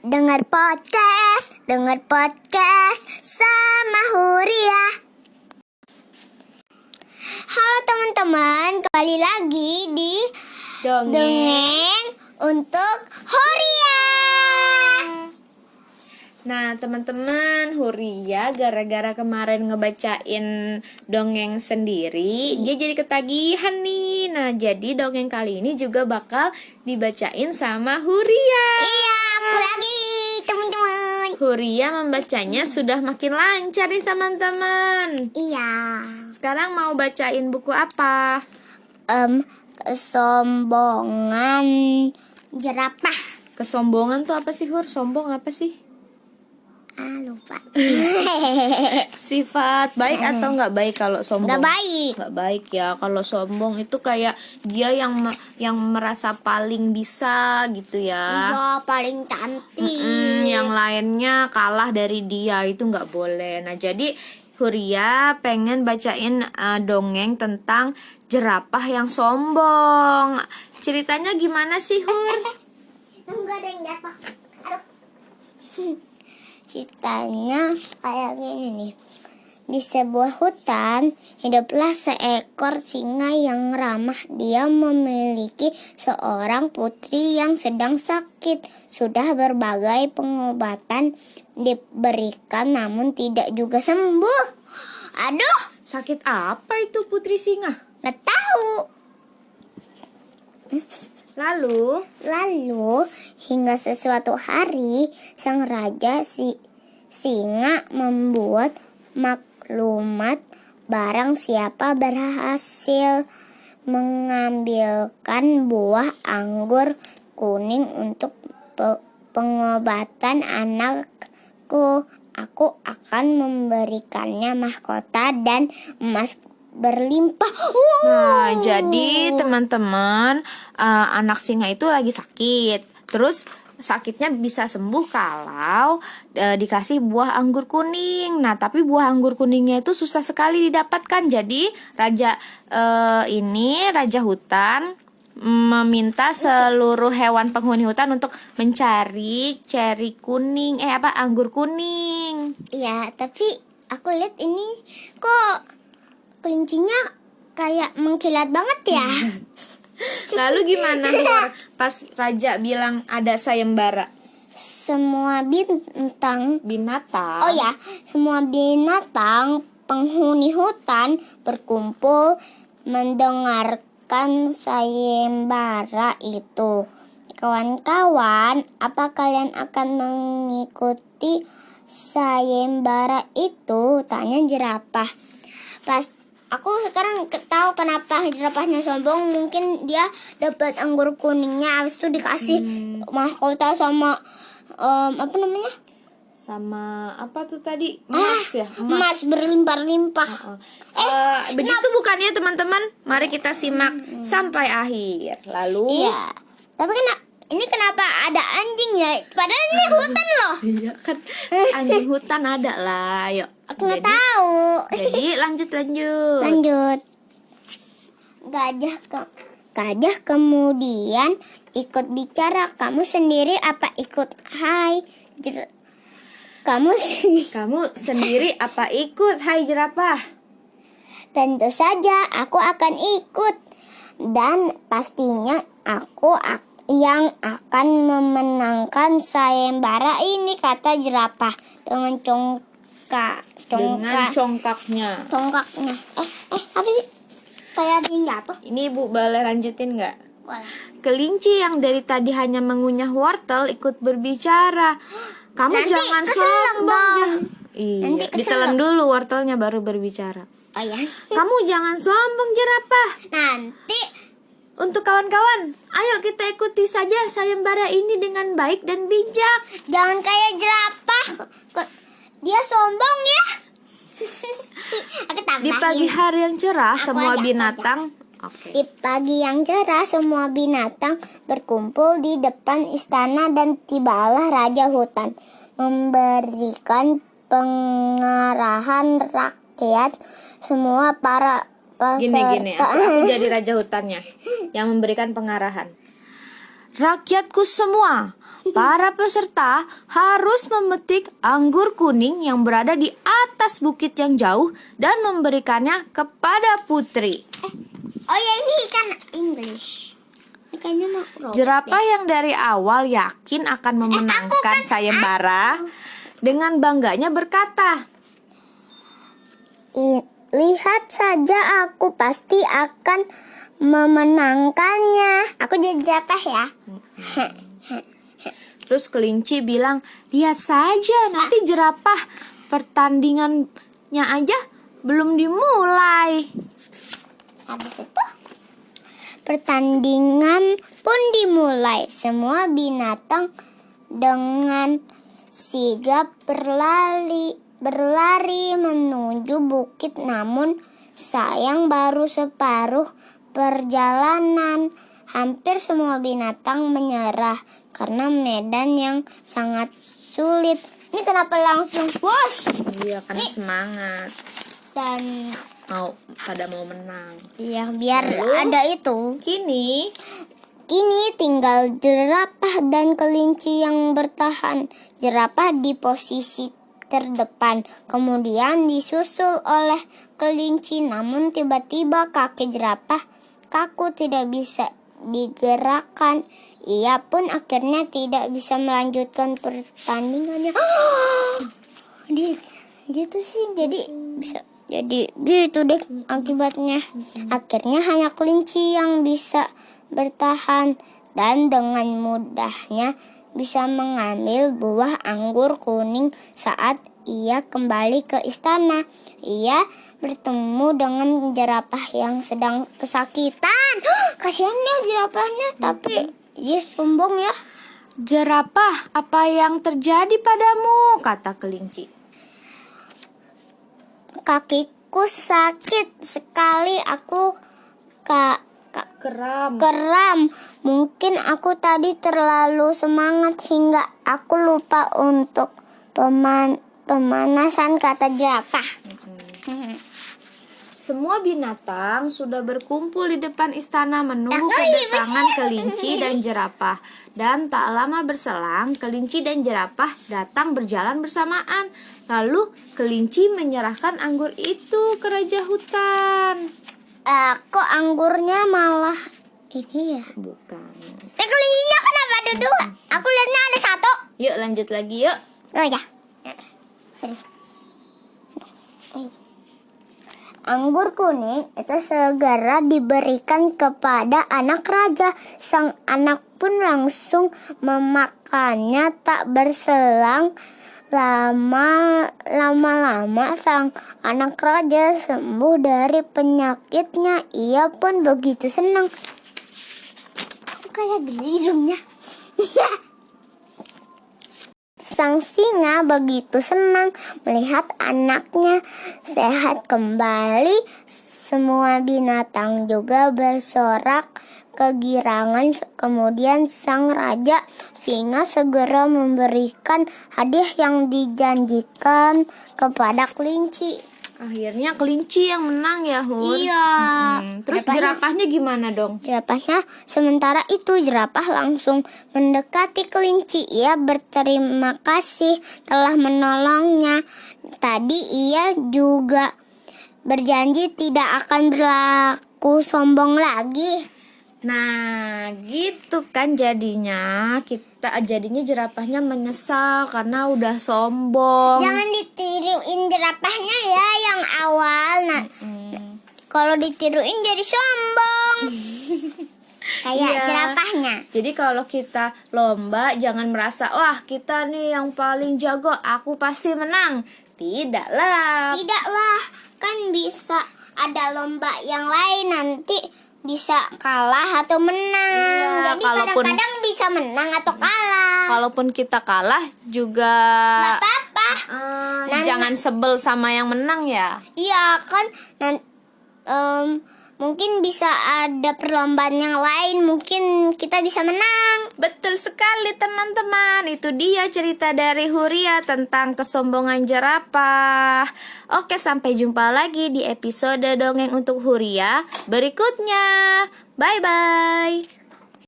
dengar podcast sama Huria. Halo teman-teman, kembali lagi di Dongeng untuk Huria. Nah teman-teman, Huria gara-gara kemarin ngebacain dongeng sendiri, dia jadi ketagihan nih. Nah jadi dongeng kali ini juga bakal dibacain sama Huria. Iya, aku lagi teman-teman. Huria membacanya sudah makin lancar nih teman-teman. Iya. Sekarang mau bacain buku apa? Kesombongan jerapah. Kesombongan tuh apa sih, Hur? Sombong apa sih? Lupa. Sifat baik atau nggak baik kalau sombong? Nggak baik. Nggak baik ya. Kalau sombong itu kayak dia yang merasa paling bisa gitu ya. Iya, paling cantik. Yang lainnya kalah dari dia, itu nggak boleh. Nah jadi Huria pengen bacain dongeng tentang jerapah yang sombong. Ceritanya gimana sih, Hur? Enggak ada yang jatuh. Aduh. Ceritanya kayak gini nih. Di sebuah hutan hiduplah seekor singa yang ramah. Dia memiliki seorang putri yang sedang sakit. Sudah berbagai pengobatan diberikan namun tidak juga sembuh. Aduh, Sakit apa itu putri singa? nggak tahu. Lalu Hingga sesuatu hari sang raja singa membuat maklumat barang siapa berhasil mengambilkan buah anggur kuning untuk pengobatan anakku, aku akan memberikannya mahkota dan emas berlimpah. Nah, jadi teman-teman, anak singa itu lagi sakit. Terus sakitnya bisa sembuh kalau dikasih buah anggur kuning. Nah, tapi buah anggur kuningnya itu susah sekali didapatkan. Jadi raja hutan meminta seluruh hewan penghuni hutan untuk mencari ceri kuning, anggur kuning. Iya, tapi aku lihat ini kok kelincinya kayak mengkilat banget ya. Lalu gimana, Hur? Pas raja bilang ada sayembara? Semua binatang. Oh ya, semua binatang penghuni hutan berkumpul mendengarkan sayembara itu. Kawan-kawan, apa kalian akan mengikuti sayembara itu? Tanya jerapah. Pas aku sekarang tahu kenapa jerapahnya sombong. Mungkin dia dapat anggur kuningnya, habis itu dikasih mahkota sama sama apa tuh tadi? Emas ya? Emas berlimpah-limpah. Begitu bukannya teman-teman? Mari kita simak sampai akhir. Lalu Iya. Tapi ini kenapa ada anjing ya? Padahal ini hutan loh. Iya kan, anjing hutan ada lah. Yuk. Aku nggak tahu. Jadi lanjut. Gajah kemudian ikut bicara. Kamu sendiri apa ikut? Kamu sendiri apa ikut? Hai jerapah. Tentu saja aku akan ikut. Dan pastinya aku yang akan memenangkan sayembara ini, kata jerapah dengan congkaknya. Apa sih? Kayak ada yang jatuh. Ini Ibu boleh lanjutin nggak? Boleh. Kelinci yang dari tadi hanya mengunyah wortel ikut berbicara. Kamu Nanti jangan keselak sombong. dong. Iya, Nanti keselak. ditelan dulu wortelnya baru berbicara. Oh ya. Kamu jangan sombong jerapah. Nanti Untuk kawan-kawan, ayo kita ikuti saja sayembara ini dengan baik dan bijak. jangan kayak jerapah. Dia sombong ya. Aku tambahin. Di pagi hari yang cerah, Aku semua aja. binatang. Di pagi yang cerah, semua binatang berkumpul di depan istana dan tibalah raja hutan memberikan pengarahan rakyat. Semua para peserta. Gini, aku jadi raja hutannya yang memberikan pengarahan. Rakyatku semua, Para peserta harus memetik anggur kuning yang berada di atas bukit yang jauh dan memberikannya kepada putri. Oh ya, ini kan English. Ini kayaknya mau robot Jerapah deh. yang dari awal yakin akan memenangkan sayembara dengan bangganya berkata, Lihat saja, aku pasti akan memenangkannya. Aku jadi jerapah ya. Terus kelinci bilang, lihat saja nanti jerapah, pertandingannya aja belum dimulai. Habis itu pertandingan pun dimulai. Semua binatang dengan sigap berlari menuju bukit, namun sayang baru separuh perjalanan. Hampir semua binatang menyerah karena medan yang sangat sulit. Ini kenapa langsung push? Iya, karena semangat. Dan Pada mau menang. ya biar Lalu? ada itu. Kini Kini tinggal jerapah dan kelinci yang bertahan. Jerapah di posisi terdepan, kemudian disusul oleh kelinci. Namun tiba-tiba kaki jerapah kaku, tidak bisa digerakkan. Ia pun akhirnya tidak bisa melanjutkan pertandingannya. Gitu sih, jadi gitu deh akibatnya. Akhirnya hanya kelinci yang bisa bertahan dan dengan mudahnya bisa mengambil buah anggur kuning. Saat ia kembali ke istana, ia bertemu dengan jerapah yang sedang kesakitan. Kasihan ya jerapahnya, tapi dia sombong ya. jerapah, apa yang terjadi padamu? Kata kelinci. Kakiku sakit sekali, aku Keram. keram. Mungkin aku tadi terlalu semangat hingga aku lupa untuk pemanasan, kata jerapah. Semua binatang sudah berkumpul di depan istana menunggu Aku kedatangan kelinci dan jerapah. Dan tak lama berselang, kelinci dan jerapah datang berjalan bersamaan. Lalu kelinci menyerahkan anggur itu ke raja hutan. Kok anggurnya malah ini ya? Bukan. Kelincinya kenapa ada dua? Aku lihatnya ada satu. Yuk lanjut lagi yuk. Oh ya. Anggur kuning itu segera diberikan kepada anak raja. Sang anak pun langsung memakannya. Tak berselang lama-lama sang anak raja sembuh dari penyakitnya. Ia pun begitu senang. Kok kayak gini hidungnya? Sang singa begitu senang melihat anaknya sehat kembali. Semua binatang juga bersorak kegirangan. Kemudian sang raja singa segera memberikan hadiah yang dijanjikan kepada kelinci. Akhirnya kelinci yang menang ya, Hun. Iya. Terus Jerapahnya- jerapahnya gimana dong? Jerapahnya sementara itu jerapah langsung mendekati kelinci. Ia berterima kasih telah menolongnya. Tadi ia juga berjanji tidak akan berlaku sombong lagi. Nah, gitu kan jadinya jerapahnya menyesal karena udah sombong. Jangan ditiruin jerapahnya ya yang awal. Nah, kalau ditiruin jadi sombong. Kayak Iya. jerapahnya. Jadi kalau kita lomba jangan merasa wah kita nih yang paling jago, aku pasti menang. Tidaklah. Tidaklah, kan bisa ada lomba yang lain, nanti bisa kalah atau menang. Iya, Jadi kalaupun- kadang-kadang bisa menang atau kalah. Kalaupun kita kalah juga Gak apa-apa. jangan sebel sama yang menang ya. Iya kan, mungkin bisa ada perlombaan yang lain, mungkin kita bisa menang. Betul sekali teman-teman. Itu dia cerita dari Huria tentang kesombongan jerapah. Oke, sampai jumpa lagi di episode Dongeng untuk Huria berikutnya. Bye-bye.